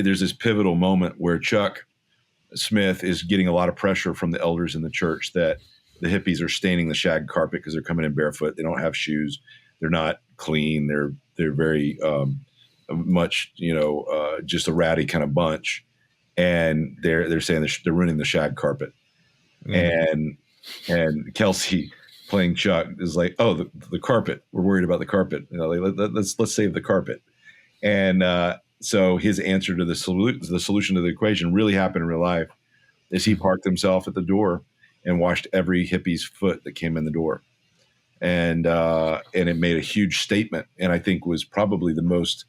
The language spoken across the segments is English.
there's this pivotal moment where Chuck Smith is getting a lot of pressure from the elders in the church that the hippies are staining the shag carpet because they're coming in barefoot. They don't have shoes. They're not clean. They're very much, just a ratty kind of bunch. And they're saying they're ruining the shag carpet. Mm. And Kelsey playing Chuck is like, oh, the carpet. We're worried about the carpet. Let's save the carpet. And so his answer to the solution to the equation really happened in real life is he parked himself at the door and washed every hippie's foot that came in the door. And it made a huge statement, and I think was probably the most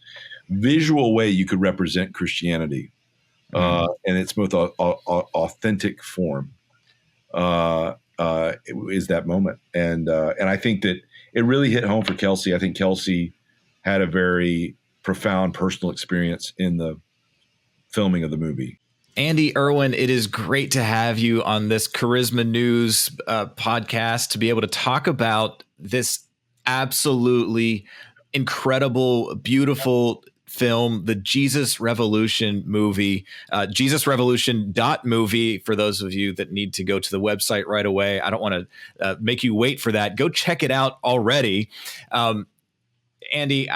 visual way you could represent Christianity in its most authentic form. Is that moment, and I think that it really hit home for Kelsey. I think Kelsey had a very profound personal experience in the filming of the movie. Andy Erwin, it is great to have you on this Charisma News podcast to be able to talk about this absolutely incredible, beautiful film, the Jesus Revolution movie, JesusRevolution.movie, for those of you that need to go to the website right away. I don't want to make you wait for that. Go check it out already. Andy,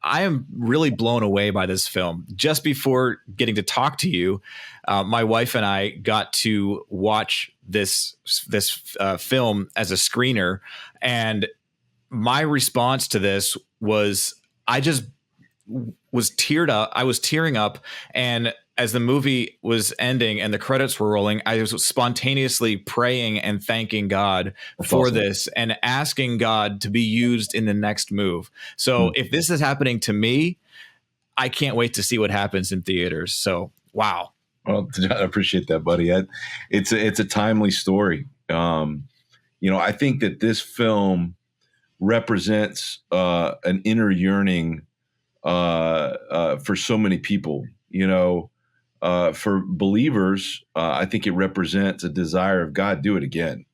I am really blown away by this film. Just before getting to talk to you, my wife and I got to watch this film as a screener, and my response to this was I just was teared up. I was tearing up, and as the movie was ending and the credits were rolling, I was spontaneously praying and thanking God for this and asking God to be used in the next move. So if this is happening to me, I can't wait to see what happens in theaters. So, wow. Well, I appreciate that, buddy. It's a timely story. I think that this film represents an inner yearning for so many people, for believers, I think it represents a desire of God, do it again,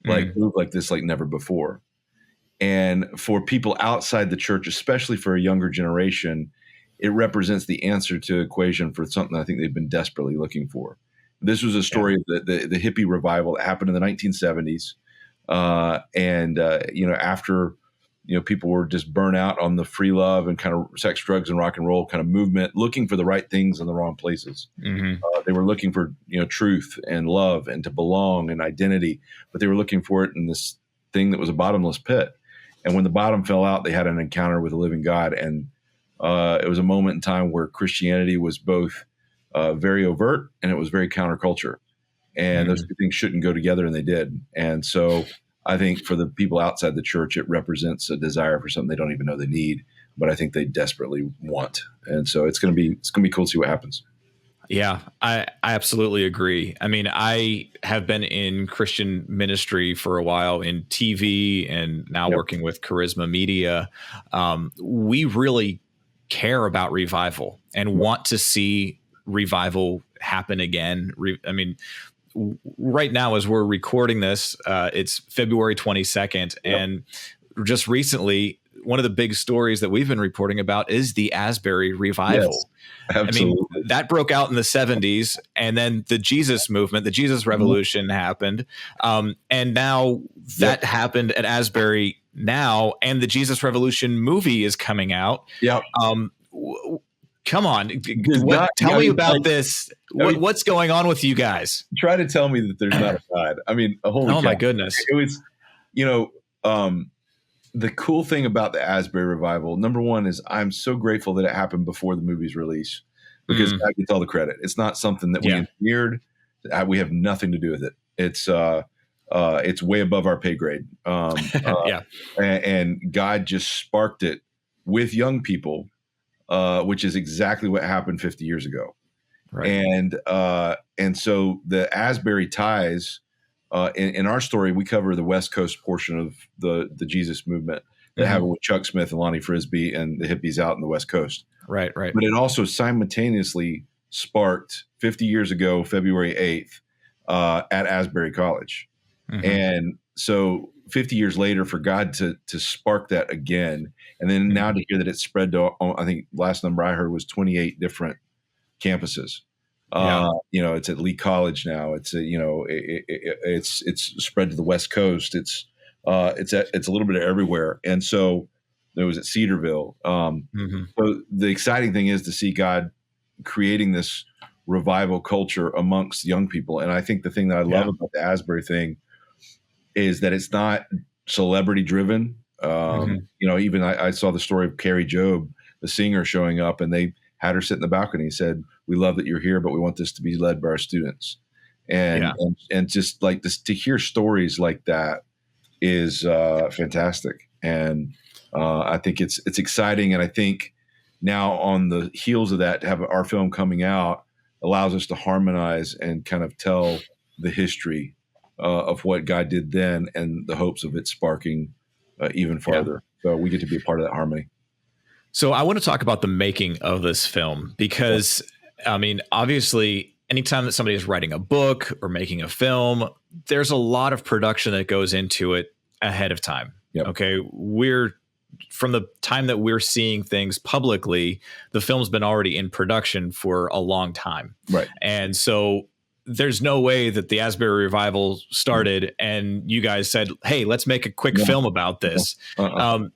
move like this, like never before. And for people outside the church, especially for a younger generation, it represents the answer to equation for something I think they've been desperately looking for. This was a story of the hippie revival that happened in the 1970s. After people were just burnt out on the free love and kind of sex, drugs, and rock and roll kind of movement, looking for the right things in the wrong places. They were looking for, truth and love and to belong and identity, but they were looking for it in this thing that was a bottomless pit. And when the bottom fell out, they had an encounter with a living God. And it was a moment in time where Christianity was both very overt and it was very counterculture. And those two things shouldn't go together, and they did. And so I think for the people outside the church, it represents a desire for something they don't even know they need, but I think they desperately want. And so it's going to be cool to see what happens. Yeah, I absolutely agree. I mean, I have been in Christian ministry for a while in TV and now working with Charisma Media. We really care about revival and want to see revival happen again. Right now, as we're recording this, it's February 22nd. And just recently, one of the big stories that we've been reporting about is the Asbury revival. Yes, absolutely. That broke out in the 70s, and then the Jesus movement, the Jesus Revolution happened. And now that happened at Asbury now, and the Jesus Revolution movie is coming out. Come on. Tell me about this. What's going on with you guys? Try to tell me that there's not a God. Holy cow. My goodness. It was, the cool thing about the Asbury revival, number one, is I'm so grateful that it happened before the movie's release, because God gets all the credit. It's not something that we engineered. We have nothing to do with it. It's way above our pay grade. And God just sparked it with young people, which is exactly what happened 50 years ago. Right. And so the Asbury ties, in our story, we cover the West Coast portion of the Jesus movement that happened with Chuck Smith and Lonnie Frisbee and the hippies out in the West Coast. Right. But it also simultaneously sparked 50 years ago, February 8th, at Asbury College. And so 50 years later for God to spark that again. And then now to hear that it's spread to, I think last number I heard was 28 different campuses. Yeah. It's at Lee College now. It's it's spread to the West Coast. It's a little bit of everywhere. And so it was at Cedarville. So the exciting thing is to see God creating this revival culture amongst young people. And I think the thing that I love about the Asbury thing is that it's not celebrity driven. Even I saw the story of Carrie Job, the singer, showing up, and they had her sit in the balcony and said, "We love that you're here, but we want this to be led by our students." And just like this, to hear stories like that is fantastic. And I think it's exciting. And I think now on the heels of that, to have our film coming out allows us to harmonize and kind of tell the history of what God did then and the hopes of it sparking even farther. So we get to be a part of that harmony. So I want to talk about the making of this film because, I mean, obviously, anytime that somebody is writing a book or making a film, there's a lot of production that goes into it ahead of time. Yep. Okay. From the time that we're seeing things publicly, the film's been already in production for a long time. Right. And so there's no way that the Asbury Revival started and you guys said, "Hey, let's make a quick film about this." God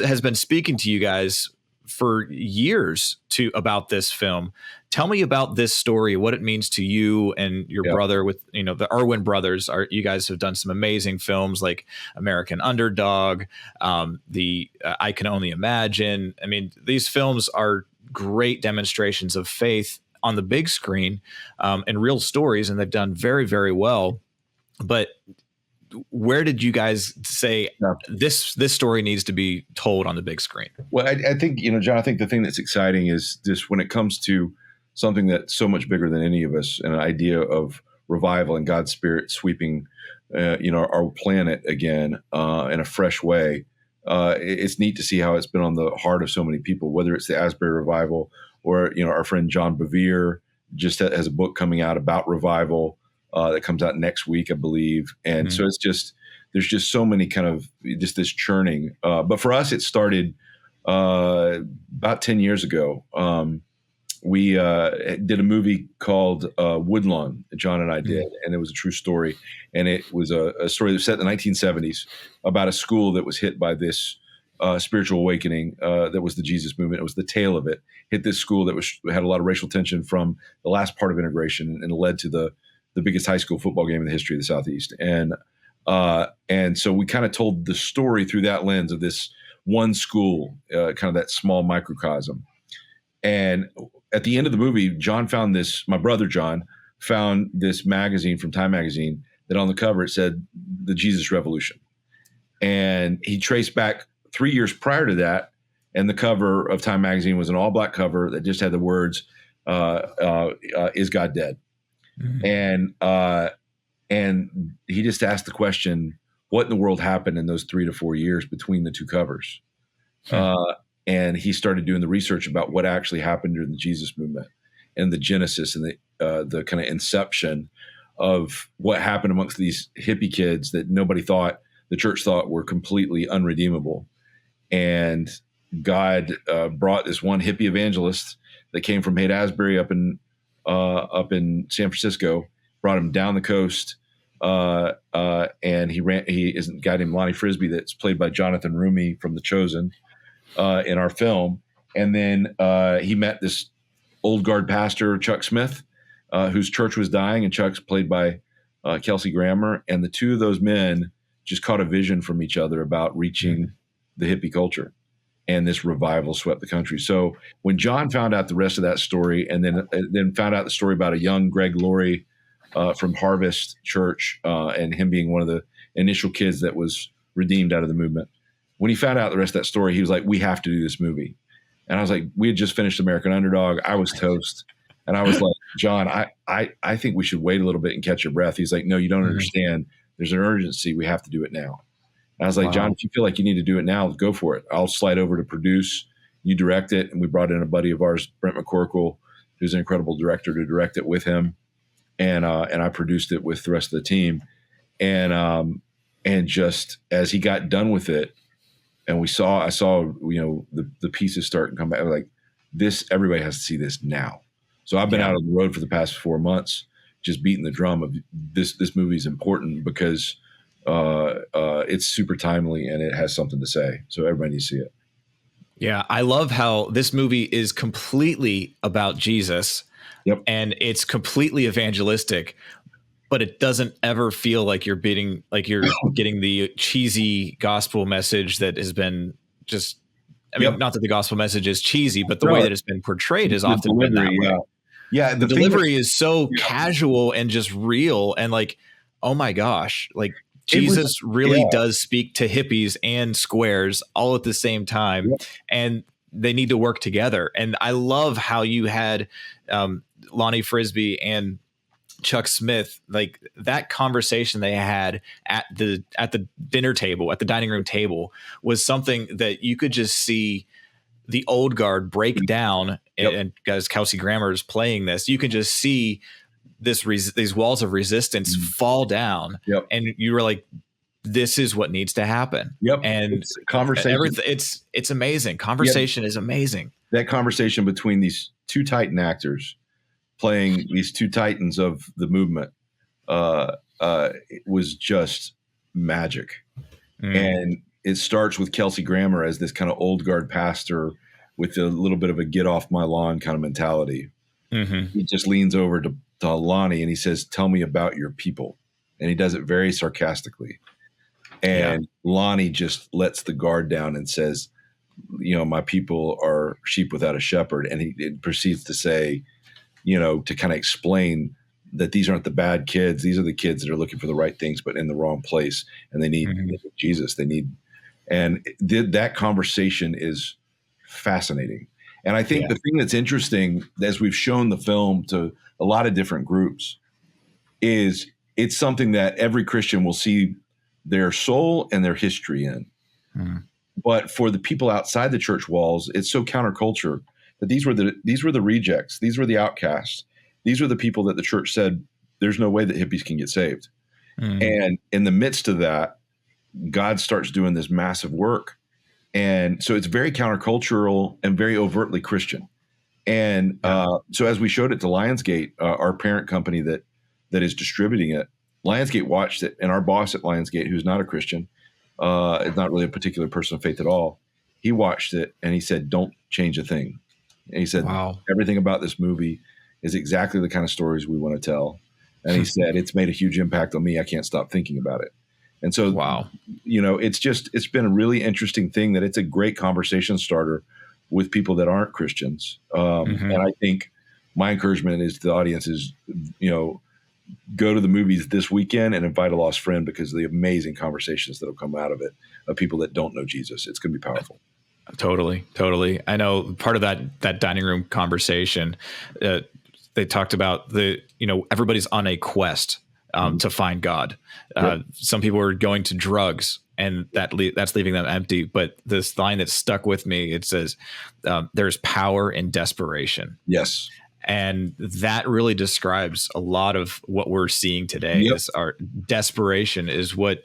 has been speaking to you guys for years about this film. Tell me about this story, what it means to you and your brother with, the Erwin brothers. You guys have done some amazing films like American Underdog, the I Can Only Imagine. I mean, these films are great demonstrations of faith on the big screen and real stories, and they've done very, very well. But where did you guys say this story needs to be told on the big screen? Well, I think, John, I think the thing that's exciting is just when it comes to something that's so much bigger than any of us, and an idea of revival and God's Spirit sweeping, our planet again in a fresh way. It's neat to see how it's been on the heart of so many people, whether it's the Asbury Revival or, our friend John Bevere just has a book coming out about revival that comes out next week, I believe. And so there's just so many kind of just this churning. But for us, it started about 10 years ago. We did a movie called Woodlawn, John and I did, and it was a true story. And it was a story that was set in the 1970s about a school that was hit by this spiritual awakening that was the Jesus movement. It was the tail of it. Hit this school that had a lot of racial tension from the last part of integration and led to the biggest high school football game in the history of the Southeast. And so we kind of told the story through that lens of this one school, kind of that small microcosm. And at the end of the movie, my brother John found this magazine from Time Magazine that on the cover it said the Jesus Revolution. And he traced back 3 years prior to that. And the cover of Time Magazine was an all black cover that just had the words, "Is God dead?" And he just asked the question, what in the world happened in those 3 to 4 years between the two covers? And he started doing the research about what actually happened during the Jesus movement and the genesis and the kind of inception of what happened amongst these hippie kids that the church thought were completely unredeemable. And God brought this one hippie evangelist that came from Haight-Ashbury up in San Francisco, brought him down the coast, and he is a guy named Lonnie Frisbee that's played by Jonathan Rumi from The Chosen in our film. And then he met this old guard pastor, Chuck Smith, whose church was dying, and Chuck's played by Kelsey Grammer. And the two of those men just caught a vision from each other about reaching the hippie culture. And this revival swept the country. So when John found out the rest of that story, and then found out the story about a young Greg Laurie from Harvest Church, and him being one of the initial kids that was redeemed out of the movement, when he found out the rest of that story, he was like, "We have to do this movie." And I was like, we had just finished American Underdog. I was toast. And I was like, "John, I think we should wait a little bit and catch your breath." He's like, "No, you don't understand. There's an urgency. We have to do it now." And I was like, "John, if you feel like you need to do it now, go for it. I'll slide over to produce. You direct it." And we brought in a buddy of ours, Brent McCorkle, who's an incredible director, to direct it with him. And I produced it with the rest of the team. And And just as he got done with it, and I saw, the pieces start and come back. I was like, this, everybody has to see this now. So I've been out on the road for the past 4 months, just beating the drum of this movie is important because it's super timely and it has something to say. So everybody needs to see it. Yeah, I love how this movie is completely about Jesus. Yep. And it's completely evangelistic, but it doesn't ever feel like you're getting the cheesy gospel message that has been just, I mean, not that the gospel message is cheesy, but the way that it's been portrayed has often been that way. Yeah. The delivery is so casual and just real. And like, oh my gosh, like Jesus really does speak to hippies and squares all at the same time. Yep. And they need to work together. And I love how you had Lonnie Frisbee and Chuck Smith, like that conversation they had at the dinner table, at the dining room table, was something that you could just see the old guard break down. And guys, Kelsey Grammer is playing this. You can just see these walls of resistance fall down. And you were like, this is what needs to happen. And it's conversation. It's amazing. Conversation is amazing. That conversation between these two Titan actors playing these two Titans of the movement it was just magic. And it starts with Kelsey Grammer as this kind of old guard pastor with a little bit of a get off my lawn kind of mentality. He just leans over to Lonnie and he says, tell me about your people. And he does it very sarcastically. And Lonnie just lets the guard down and says, my people are sheep without a shepherd. And he proceeds to say, to kind of explain that these aren't the bad kids. These are the kids that are looking for the right things, but in the wrong place. And they need Jesus. That conversation is fascinating. And I think the thing that's interesting, as we've shown the film to a lot of different groups, is it's something that every Christian will see their soul and their history in. But for the people outside the church walls, it's so counterculture that these were the rejects. These were the outcasts. These were the people that the church said, there's no way that hippies can get saved. And in the midst of that, God starts doing this massive work. And so it's very countercultural and very overtly Christian. And so as we showed it to Lionsgate, our parent company that is distributing it, Lionsgate watched it, and our boss at Lionsgate, who's not a Christian, is not really a particular person of faith at all, he watched it and he said, don't change a thing. And he said, everything about this movie is exactly the kind of stories we want to tell. And he said, it's made a huge impact on me. I can't stop thinking about it. And so, it's been a really interesting thing that it's a great conversation starter with people that aren't Christians. And I think my encouragement is to the audience is, go to the movies this weekend and invite a lost friend because of the amazing conversations that will come out of it, of people that don't know Jesus. It's going to be powerful. Totally. I know part of that dining room conversation, they talked about everybody's on a quest to find God. Some people are going to drugs and that's leaving them empty. But this line that stuck with me, it says, there's power in desperation. Yes. And that really describes a lot of what we're seeing today. Is our desperation is what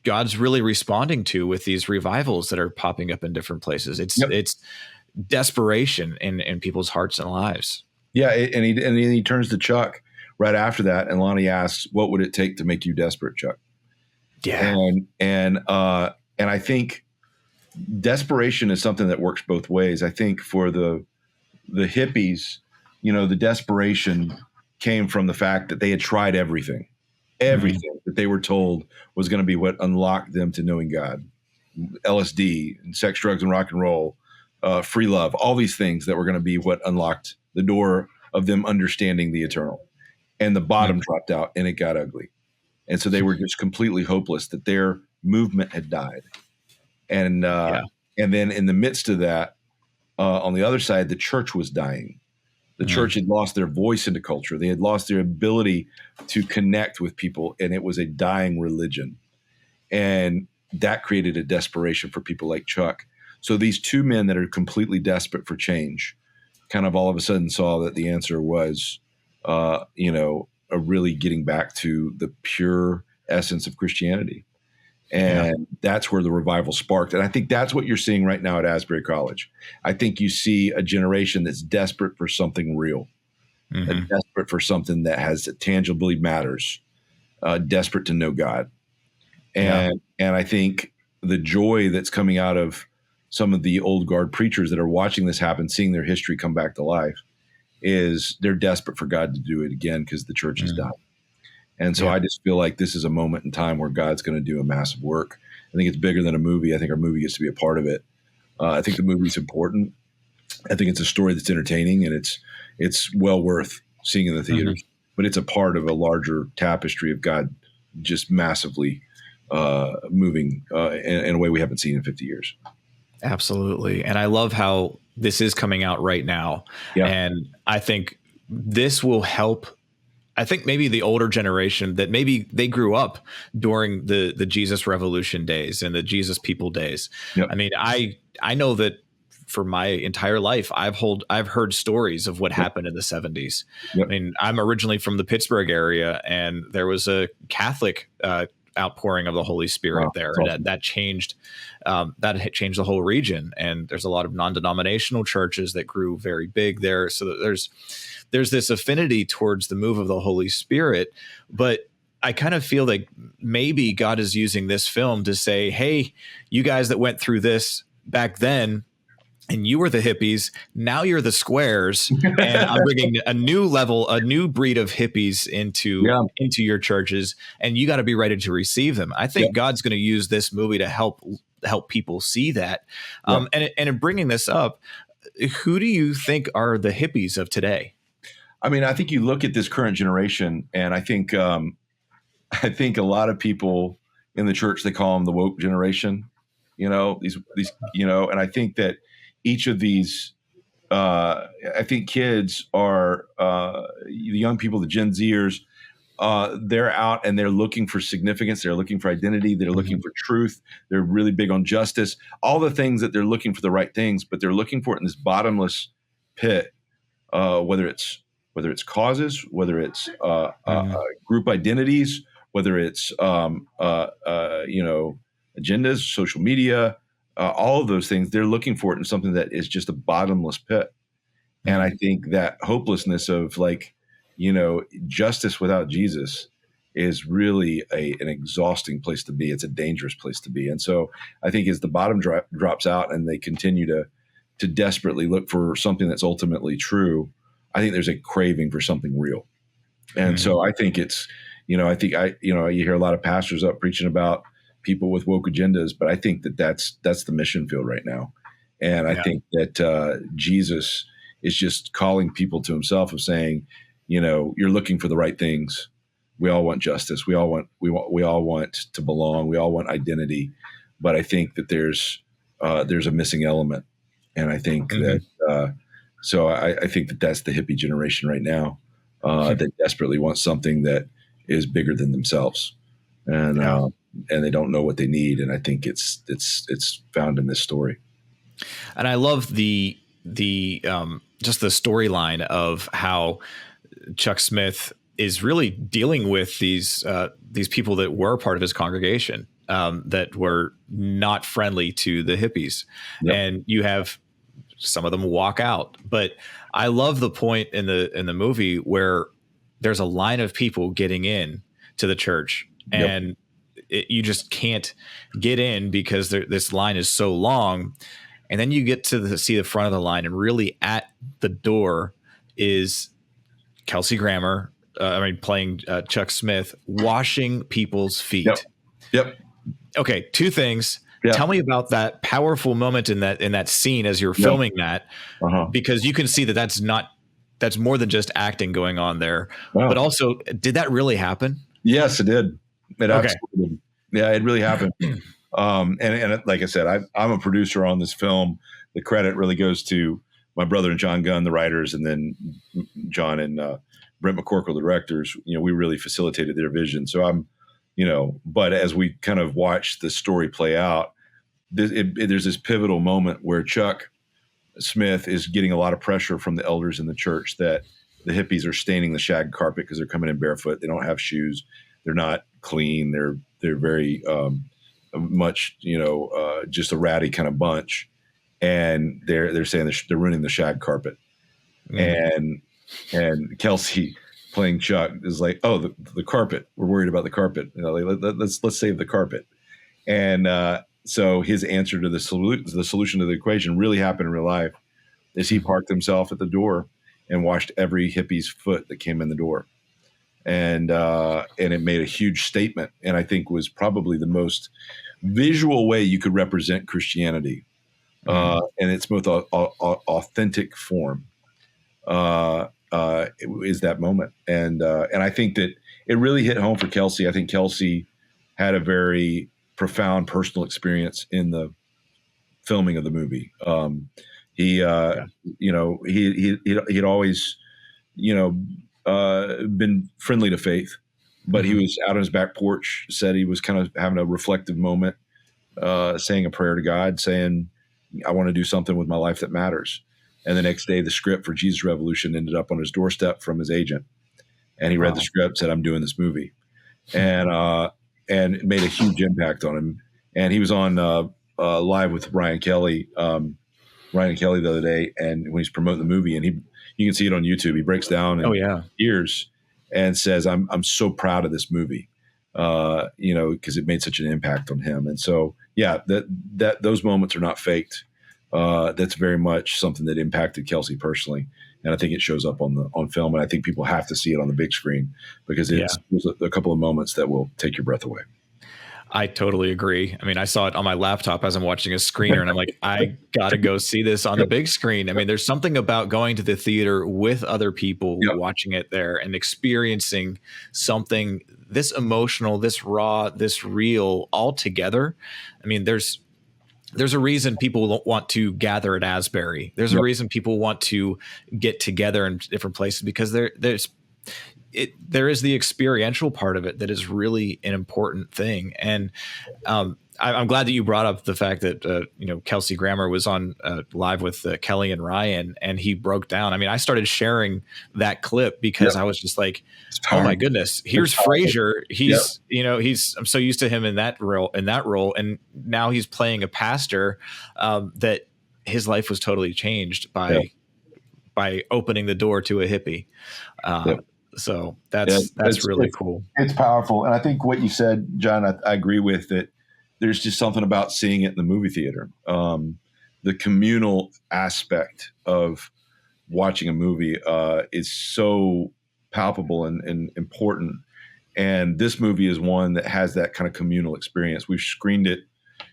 God's really responding to with these revivals that are popping up in different places. It's desperation in people's hearts and lives. Yeah. And he turns to Chuck right after that. And Lonnie asks, what would it take to make you desperate, Chuck? Yeah. And I think desperation is something that works both ways. I think for the hippies, the desperation came from the fact that they had tried everything that they were told was going to be what unlocked them to knowing God. LSD, and sex, drugs, and rock and roll, free love, all these things that were going to be what unlocked the door of them understanding the eternal. And the bottom dropped out and it got ugly. And so they were just completely hopeless that their movement had died. And then in the midst of that, on the other side, the church was dying. The church had lost their voice into culture. They had lost their ability to connect with people, and it was a dying religion. And that created a desperation for people like Chuck. So these two men that are completely desperate for change kind of all of a sudden saw that the answer was, a really getting back to the pure essence of Christianity. Yeah. And that's where the revival sparked. And I think that's what you're seeing right now at Asbury College. I think you see a generation that's desperate for something real, Hmm. desperate for something that tangibly matters, desperate to know God. Yeah. And I think the joy that's coming out of some of the old guard preachers that are watching this happen, seeing their history come back to life, is they're desperate for God to do it again because the church is Mm. dying. And so Yeah. I just feel like this is a moment in time where God's going to do a massive work. I think it's bigger than a movie. I think our movie gets to be a part of it. I think the movie's important. I think it's a story that's entertaining, and it's well worth seeing in the Hmm. theaters. But it's a part of a larger tapestry of God just massively moving in a way we haven't seen in 50 years. Absolutely. And I love how this is coming out right now. Yeah. And I think this will help. I think maybe the older generation that maybe they grew up during the Jesus Revolution days and the Jesus People days. Yep. I mean, I know that for my entire life, I've heard stories of what Yep. happened in the 70s. Yep. I mean, I'm originally from the Pittsburgh area, and there was a Catholic outpouring of the Holy Spirit Wow. there, That's and awesome. that had changed the whole region. And there's a lot of non-denominational churches that grew very big there. So that there's this affinity towards the move of the Holy Spirit. But I kind of feel like maybe God is using this film to say, hey, you guys that went through this back then, and you were the hippies, now you're the squares, and I'm bringing a new breed of hippies Yeah. into your churches, and you got to be ready to receive them. I think Yep. God's going to use this movie to help people see that. Yep. And in bringing this up, who do you think are the hippies of today? I mean, I think you look at this current generation, and I think a lot of people in the church, they call them the woke generation. These and I think that each of these, I think kids are the young people, the Gen Zers. They're out and they're looking for significance. They're looking for identity. They're looking for truth. They're really big on justice. All the things that they're looking for the right things, but they're looking for it in this bottomless pit. Whether it's causes, whether it's group identities, whether it's agendas, social media, all of those things, they're looking for it in something that is just a bottomless pit. And I think that hopelessness of justice without Jesus is really an exhausting place to be. It's a dangerous place to be. And so I think as the bottom drops out and they continue to desperately look for something that's ultimately true, I think there's a craving for something real. And so I think it's, you hear a lot of pastors up preaching about people with woke agendas, but I think that's the mission field right now. And I think that Jesus is just calling people to himself of saying, you're looking for the right things. We all want justice. We all want to belong. We all want identity. But I think that there's a missing element. And I think that, I think that that's the hippie generation right now that desperately wants something that is bigger than themselves, and they don't know what they need. And I think it's found in this story. And I love the just the storyline of how Chuck Smith is really dealing with these people that were part of his congregation that were not friendly to the hippies. Yep. And you have some of them walk out. But I love the point in the movie where there's a line of people getting in to the church, and you just can't get in because this line is so long. And then you get to see the front of the line, and really at the door is Kelsey Grammer, playing Chuck Smith, washing people's feet. Yep. Okay, two things. Yeah. Tell me about that powerful moment in that scene as you're filming that, because you can see that's more than just acting going on there. Wow. But also, did that really happen? Yes, it did. It absolutely did. Yeah, it really happened. And like I said, I'm a producer on this film. The credit really goes to my brother and John Gunn, the writers, and then John and Brent McCorkle, the directors. We really facilitated their vision. So but as we kind of watch the story play out, there's this pivotal moment where Chuck Smith is getting a lot of pressure from the elders in the church that the hippies are staining the shag carpet because they're coming in barefoot. They don't have shoes. They're not clean. They're very much, just a ratty kind of bunch. And they're saying they're ruining the shag carpet. And Kelsey playing Chuck is like, oh, the carpet. We're worried about the carpet. Let's save the carpet. And so his answer to the solution to the equation really happened in real life is he parked himself at the door and washed every hippie's foot that came in the door. And it made a huge statement, and I think was probably the most visual way you could represent Christianity in its most authentic form. Is that moment, and I think that it really hit home for Kelsey. I think Kelsey had a very profound personal experience in the filming of the movie. He'd always, been friendly to faith, but he was out on his back porch, said he was kind of having a reflective moment, saying a prayer to God, saying, I want to do something with my life that matters. And the next day, the script for Jesus Revolution ended up on his doorstep from his agent. And he read the script, said, I'm doing this movie. And it made a huge impact on him. And he was on live with Ryan Kelly the other day, and when he's promoting the movie, and you can see it on YouTube, he breaks down in tears and says, I'm so proud of this movie, because it made such an impact on him. And so, that those moments are not faked. That's very much something that impacted Kelsey personally. And I think it shows up on film, and I think people have to see it on the big screen because there's a couple of moments that will take your breath away. I totally agree. I mean, I saw it on my laptop as I'm watching a screener, and I'm like, I got to go see this on the big screen. I mean, there's something about going to the theater with other people, watching it there and experiencing something this emotional, this raw, this real all together. I mean, there's a reason people want to gather at Asbury. There's a reason people want to get together in different places, because there is the experiential part of it that is really an important thing. And I'm glad that you brought up the fact that, Kelsey Grammer was on live with Kelly and Ryan, and he broke down. I mean, I started sharing that clip because I was just like, oh my goodness, here's Frasier. He's, I'm so used to him in that role. And now he's playing a pastor that his life was totally changed by opening the door to a hippie. So that's really cool. It's powerful. And I think what you said, John, I agree with that. There's just something about seeing it in the movie theater. The communal aspect of watching a movie is so palpable and important. And this movie is one that has that kind of communal experience. We've screened it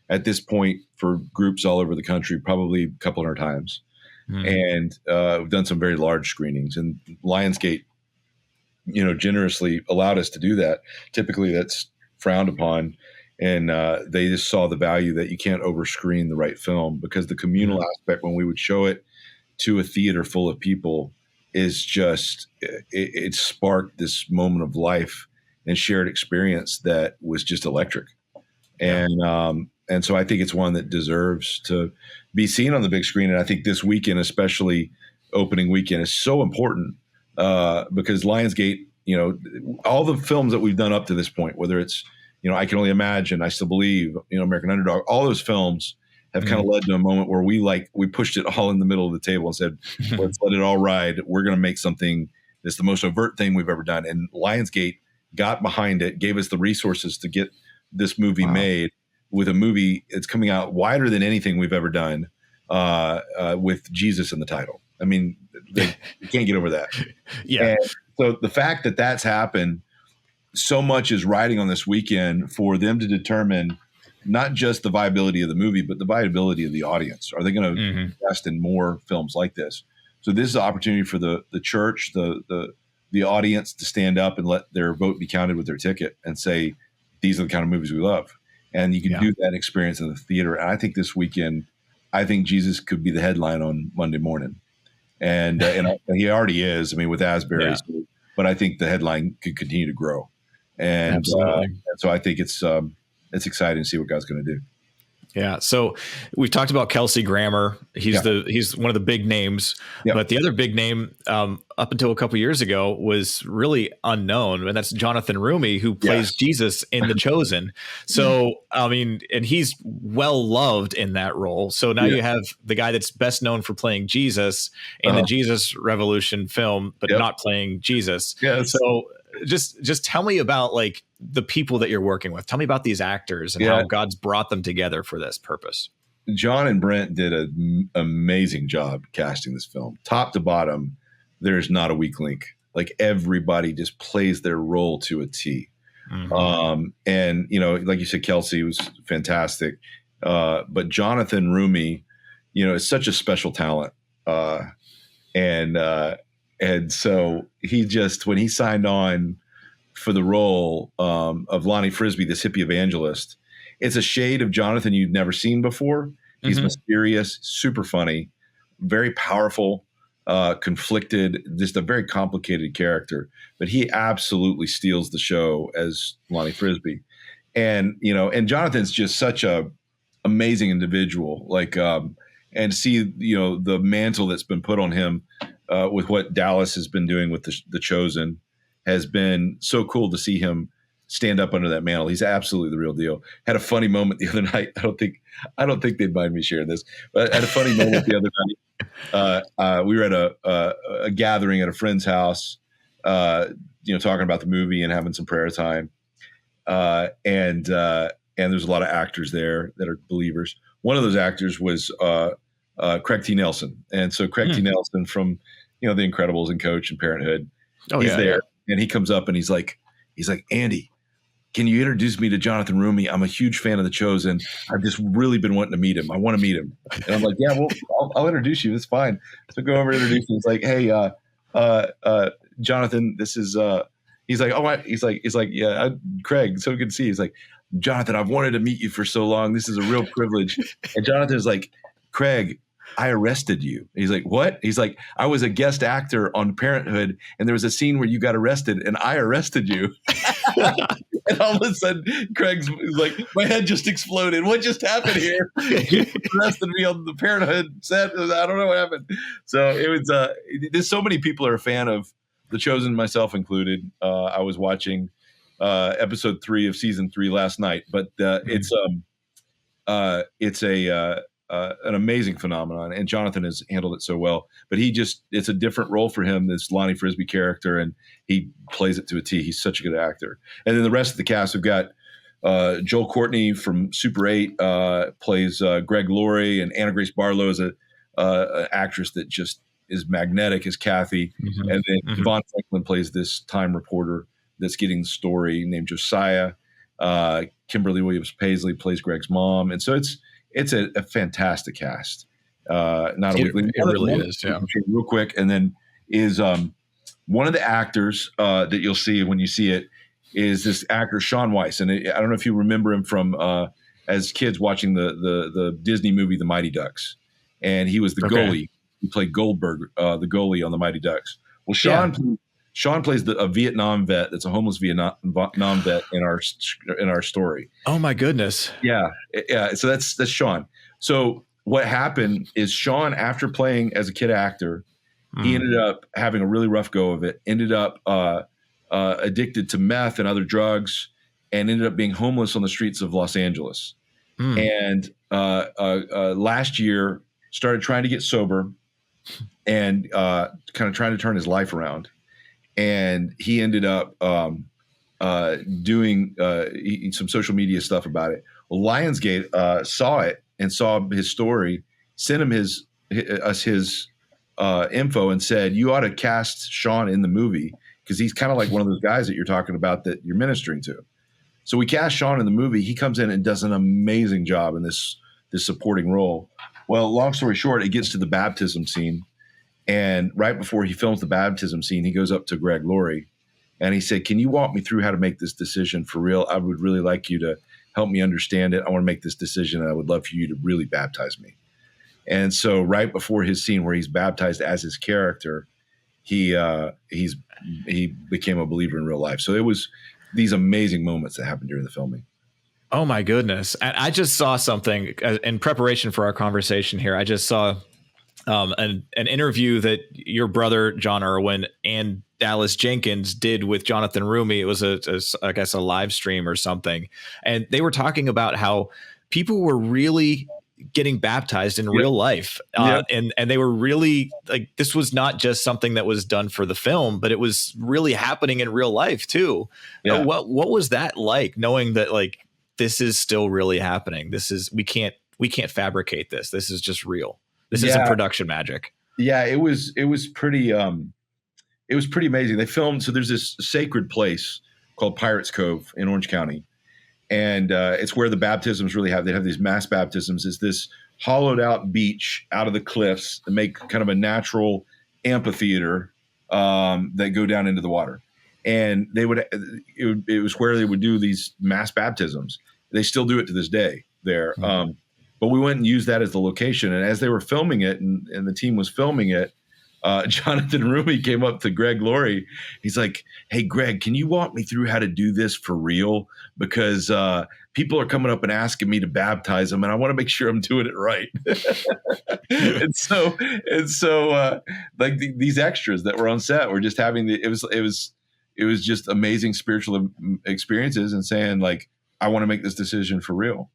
at this point for groups all over the country, probably a couple hundred times. And we've done some very large screenings, and Lionsgate, generously allowed us to do that. Typically that's frowned upon. And they just saw the value that you can't overscreen the right film, because the communal aspect, when we would show it to a theater full of people, is just, it sparked this moment of life and shared experience that was just electric. And so I think it's one that deserves to be seen on the big screen. And I think this weekend, especially opening weekend, is so important because Lionsgate, all the films that we've done up to this point, whether it's, I Can Only Imagine, I Still Believe, American Underdog, all those films have kind of led to a moment where we pushed it all in the middle of the table and said, let's let it all ride. We're going to make something that's the most overt thing we've ever done. And Lionsgate got behind it, gave us the resources to get this movie made, with a movie that's coming out wider than anything we've ever done, with Jesus in the title. I mean, you can't get over that. And so the fact that that's happened, so much is riding on this weekend for them to determine not just the viability of the movie, but the viability of the audience. Are they going to invest in more films like this? So this is an opportunity for the church, the audience, to stand up and let their vote be counted with their ticket and say, these are the kind of movies we love. And you can do that experience in the theater. And I think this weekend, Jesus could be the headline on Monday morning. And he already is, with Asbury. But I think the headline could continue to grow. And so I think it's exciting to see what God's going to do. Yeah. So we've talked about Kelsey Grammer. He's Yeah. he's one of the big names, Yeah. but the other big name up until a couple years ago was really unknown, and that's Jonathan Rumi, who plays Yes. Jesus in The Chosen. So I mean, and he's well loved in that role. So now Yeah. you have the guy that's best known for playing Jesus in the Jesus Revolution film, but Yep. not playing Jesus. Yes. So just tell me about like the people that you're working with. Tell me about these actors and Yeah. how God's brought them together for this purpose. John and Brent did an amazing job casting this film, top to bottom. There's not a weak link. Like everybody just plays their role to a T. And you know, like you said, Kelsey was fantastic, but Jonathan Rumi, you know, is such a special talent, and so he just, when he signed on for the role of Lonnie Frisbee, this hippie evangelist, it's a shade of Jonathan you'd never seen before. He's mysterious, super funny, very powerful, conflicted, just a very complicated character. But he absolutely steals the show as Lonnie Frisbee. And, you know, and Jonathan's just such a amazing individual. Like, and see, you know, the mantle that's been put on him with what Dallas has been doing with the Chosen has been so cool to see him stand up under that mantle. He's absolutely the real deal. Had a funny moment the other night. I don't think they'd mind me sharing this, but I had a funny moment the other night. We were at a gathering at a friend's house, you know, talking about the movie and having some prayer time. And there's a lot of actors there that are believers. One of those actors was Craig T. Nelson. And so Craig T. Nelson from, you know, The Incredibles and Coach and Parenthood, he's there. And he comes up and he's like, Andy, can you introduce me to Jonathan Rumi? I'm a huge fan of The Chosen. I've just really been wanting to meet him. I want to meet him. And I'm like, yeah, well, I'll introduce you. It's fine. So go over and introduce him. He's like, hey, Jonathan, this is, he's like, oh, he's like, yeah, Craig, so good to see you. He's like, Jonathan, I've wanted to meet you for so long. This is a real privilege. And Jonathan's like, Craig, I arrested you. He's like, what? He's like, I was a guest actor on Parenthood, and there was a scene where you got arrested, and I arrested you. And all of a sudden, Craig's like, my head just exploded. What just happened here? You arrested me on the Parenthood set. I don't know what happened. So it was, there's so many people are a fan of The Chosen, myself included. I was watching episode 3 of season 3 last night, but it's an amazing phenomenon, and Jonathan has handled it so well. But it's a different role for him, this Lonnie Frisbee character, and he plays it to a T. He's such a good actor. And then the rest of the cast, we've got Joel Courtney from Super 8 plays Greg Laurie, and Anna Grace Barlow is an actress that just is magnetic as Kathy. And then Yvonne Franklin plays this Time reporter that's getting the story, named Josiah. Kimberly Williams Paisley plays Greg's mom. And so it's a fantastic cast. Not a weekly. It really is. Yeah. Real quick. And then is one of the actors that you'll see when you see it is this actor, Sean Weiss. And I don't know if you remember him from as kids watching the Disney movie, The Mighty Ducks. And he was the goalie. He played Goldberg, the goalie on The Mighty Ducks. Well, Sean plays a Vietnam vet that's a homeless Vietnam vet in our story. Oh my goodness. Yeah. So that's Sean. So what happened is Sean, after playing as a kid actor, he ended up having a really rough go of it, ended up addicted to meth and other drugs, and ended up being homeless on the streets of Los Angeles. And last year started trying to get sober and kind of trying to turn his life around. And he ended up doing some social media stuff about it. Well, Lionsgate saw it and saw his story, sent him his info, and said, "You ought to cast Sean in the movie because he's kind of like one of those guys that you're talking about that you're ministering to." So we cast Sean in the movie. He comes in and does an amazing job in this supporting role. Well, long story short, it gets to the baptism scene. And right before he films the baptism scene, he goes up to Greg Laurie and he said, "Can you walk me through how to make this decision for real? I would really like you to help me understand it. I want to make this decision, and I would love for you to really baptize me." And so right before his scene where he's baptized as his character, he became a believer in real life. So it was these amazing moments that happened during the filming. Oh my goodness. And I just saw something in preparation for our conversation here. I just saw an interview that your brother John Erwin and Dallas Jenkins did with Jonathan Rumi. It was I guess a live stream or something, and they were talking about how people were really getting baptized in real life, and they were really like, this was not just something that was done for the film, but it was really happening in real life too. What was that like, knowing that like this is still really happening? This is we can't fabricate this. This is just real. This isn't production magic. Yeah, it was pretty amazing. They filmed, so there's this sacred place called Pirates Cove in Orange County. And it's where the baptisms really they have these mass baptisms. It's this hollowed out beach out of the cliffs that make kind of a natural amphitheater that go down into the water. And it was where they would do these mass baptisms. They still do it to this day there. Mm-hmm. But we went and used that as the location. And as they were filming it and the team was filming it, Jonathan Rumi came up to Greg Laurie. He's like, "Hey, Greg, can you walk me through how to do this for real? Because people are coming up and asking me to baptize them, and I want to make sure I'm doing it right." and so, like these extras that were on set were just having it was just amazing spiritual experiences and saying like, "I want to make this decision for real."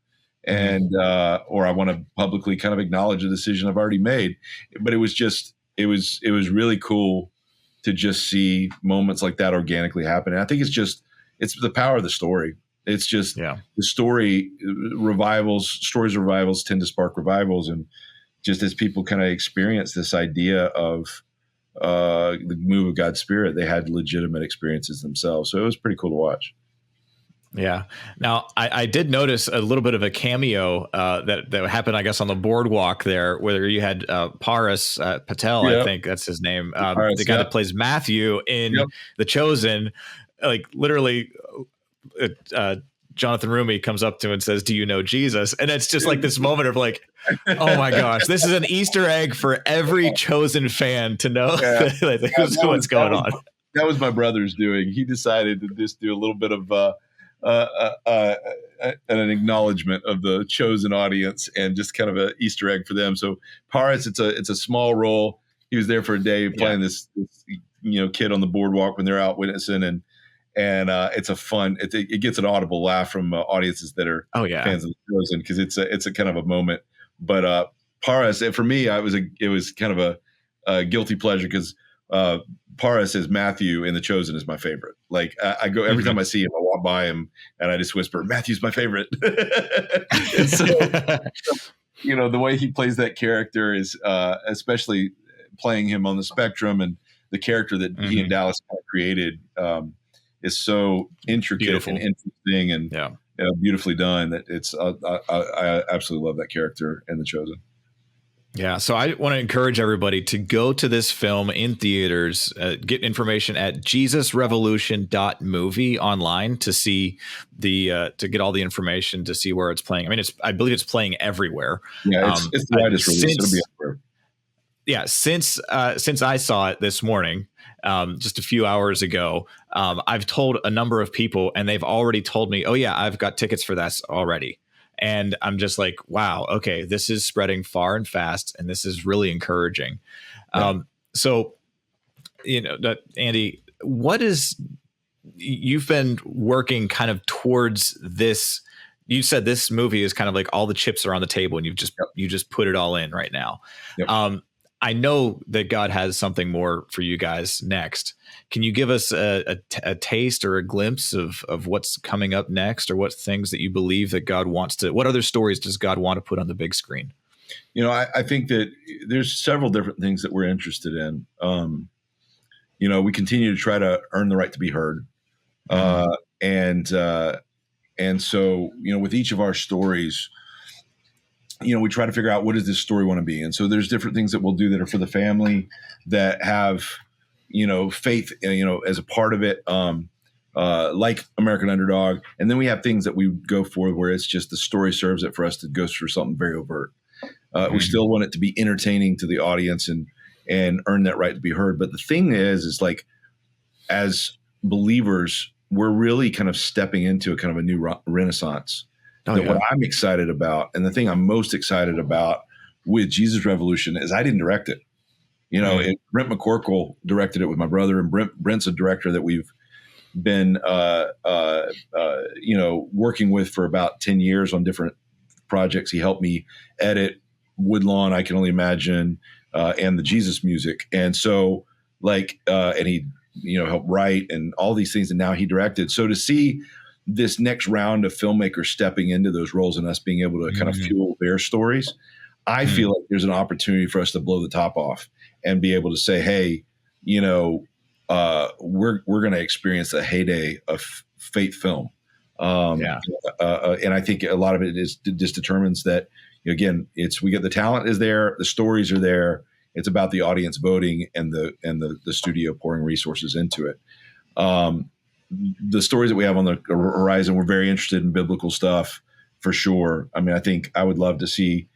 And or I want to publicly kind of acknowledge a decision I've already made. But it was really cool to just see moments like that organically happen. And I think it's the power of the story. It's just the stories of revivals tend to spark revivals. And just as people kind of experience this idea of the move of God's Spirit, they had legitimate experiences themselves. So it was pretty cool to watch. Yeah. Now, I did notice a little bit of a cameo that happened, I guess, on the boardwalk there, where you had Paras Patel, I think that's his name, the guy that plays Matthew in The Chosen. Like literally, Jonathan Rumi comes up to him and says, "Do you know Jesus?" And it's just like this moment of like, oh my gosh, this is an Easter egg for every Chosen fan to know what's going on. That was my brother's doing. He decided to just do a little bit of an acknowledgement of the Chosen audience and just kind of an Easter egg for them. So Paris, it's a small role. He was there for a day playing this kid on the boardwalk when they're out witnessing, and it's a fun. It gets an audible laugh from audiences that are fans of the Chosen, because it's a kind of a moment. But Paris, for me, it was kind of a guilty pleasure, because Paras as Matthew in The Chosen is my favorite. Like I go every time I see him, I walk by him and I just whisper, "Matthew's my favorite." And so, the way he plays that character is, especially playing him on the spectrum, and the character that he and Dallas created is so intricate and interesting and beautifully done that it's I absolutely love that character in The Chosen. Yeah, so I want to encourage everybody to go to this film in theaters, get information at jesusrevolution.movie online to see to get all the information, to see where it's playing. I mean, I believe it's playing everywhere. Yeah, it's the widest release. It'll be everywhere. Yeah, since I saw it this morning, just a few hours ago, I've told a number of people, and they've already told me, "Oh yeah, I've got tickets for that already." And I'm just like, wow, okay, this is spreading far and fast, and this is really encouraging. Yeah. So, Andy, you've been working kind of towards this. You said this movie is kind of like all the chips are on the table, and you just put it all in right now. Yep. I know that God has something more for you guys next. Can you give us a taste or a glimpse of what's coming up next, or what things that you believe that God wants to, what other stories does God want to put on the big screen? I think that there's several different things that we're interested in. We continue to try to earn the right to be heard. And so, with each of our stories, we try to figure out, what does this story want to be? And so there's different things that we'll do that are for the family, that have, faith, as a part of it, like American Underdog. And then we have things that we go for where it's just the story serves it for us to go for something very overt. We still want it to be entertaining to the audience and earn that right to be heard. But the thing is like, as believers, we're really kind of stepping into a kind of a new renaissance What I'm excited about, and the thing I'm most excited about with Jesus Revolution, is I didn't direct it. Brent McCorkle directed it with my brother, and Brent's a director that we've been, working with for about 10 years on different projects. He helped me edit Woodlawn, I Can Only Imagine, and the Jesus music. And so and he, helped write and all these things. And now he directed. So to see this next round of filmmakers stepping into those roles and us being able to kind of fuel their stories, I feel like there's an opportunity for us to blow the top off and be able to say, hey, we're going to experience the heyday of faith film. And I think a lot of it just determines that, again, we get the talent is there, the stories are there. It's about the audience voting and the studio pouring resources into it. The stories that we have on the horizon, we're very interested in biblical stuff for sure. I mean, I think I would love to see,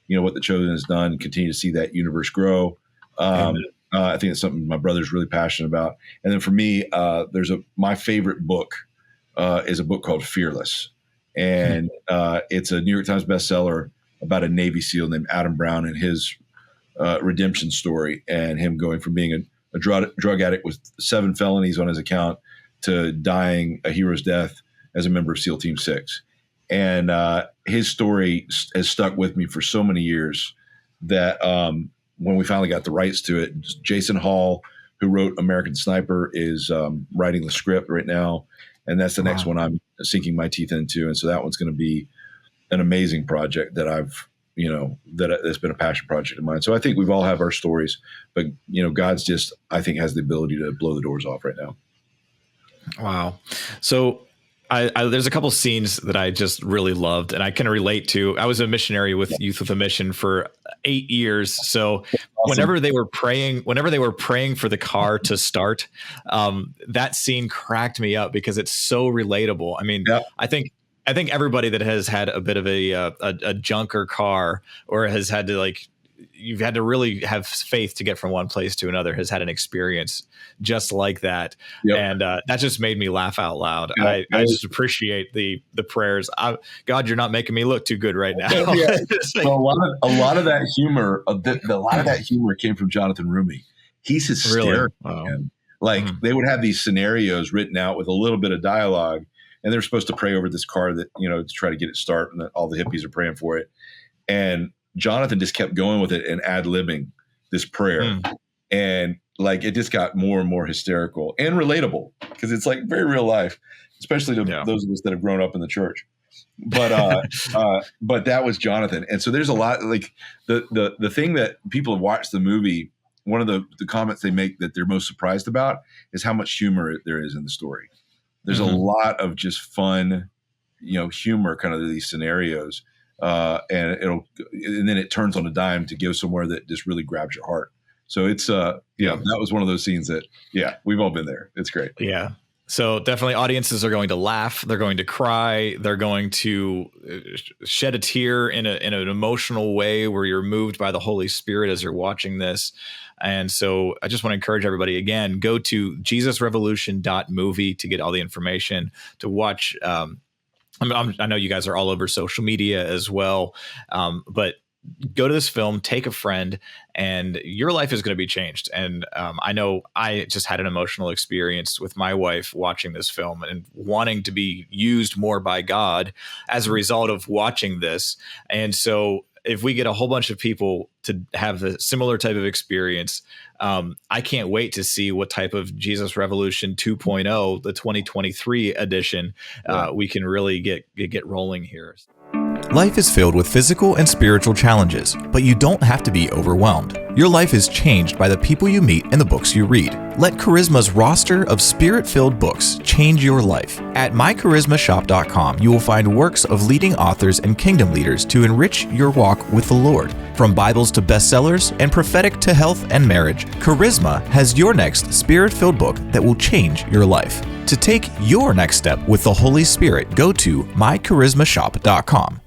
what The Chosen has done, continue to see that universe grow. I think it's something my brother's really passionate about. And then for me, my favorite book is a book called Fearless. And it's a New York Times bestseller about a Navy SEAL named Adam Brown and his redemption story, and him going from being a drug addict with 7 felonies on his account to dying a hero's death as a member of SEAL Team 6. And his story has stuck with me for so many years that when we finally got the rights to it, Jason Hall, who wrote American Sniper, is writing the script right now. And that's the next one I'm sinking my teeth into. And so that one's going to be an amazing project that that's been a passion project of mine. So I think we've all have our stories, but God's just, I think, has the ability to blow the doors off right now. Wow. So there's a couple scenes that I just really loved and I can relate to. I was a missionary with Youth with a Mission for 8 years. So awesome. whenever they were praying for the car to start, that scene cracked me up because it's so relatable. I mean, I think everybody that has had a bit of a junker car or has had to you've had to really have faith to get from one place to another has had an experience just like that. Yep. And that just made me laugh out loud. Yep. I just appreciate the prayers. God, you're not making me look too good right now. Yeah. So a lot of that humor, came from Jonathan Rumi. He's hysterical. Really? Wow. They would have these scenarios written out with a little bit of dialogue, and they're supposed to pray over this car that, to try to get it started, and all the hippies are praying for it. And Jonathan just kept going with it and ad-libbing this prayer. And it just got more and more hysterical and relatable because it's very real life, especially to those of us that have grown up in the church. But that was Jonathan. And so there's a lot the thing that people have watched the movie, one of the comments they make that they're most surprised about is how much humor there is in the story. There's a lot of just fun, humor kind of these scenarios. And then it turns on a dime to go somewhere that just really grabs your heart. So it's, that was one of those scenes that, we've all been there. It's great. Yeah. So definitely audiences are going to laugh. They're going to cry. They're going to shed a tear in an emotional way where you're moved by the Holy Spirit as you're watching this. And so I just want to encourage everybody, again, go to jesusrevolution.movie to get all the information to watch. I know you guys are all over social media as well, but go to this film, take a friend, and your life is going to be changed. And I know I just had an emotional experience with my wife watching this film and wanting to be used more by God as a result of watching this. And so if we get a whole bunch of people to have a similar type of experience, I can't wait to see what type of Jesus Revolution 2.0, the 2023 edition, we can really get rolling here. Life is filled with physical and spiritual challenges, but you don't have to be overwhelmed. Your life is changed by the people you meet and the books you read. Let Charisma's roster of spirit-filled books change your life. At mycharismashop.com, you will find works of leading authors and kingdom leaders to enrich your walk with the Lord. From Bibles to bestsellers and prophetic to health and marriage, Charisma has your next spirit-filled book that will change your life. To take your next step with the Holy Spirit, go to mycharismashop.com.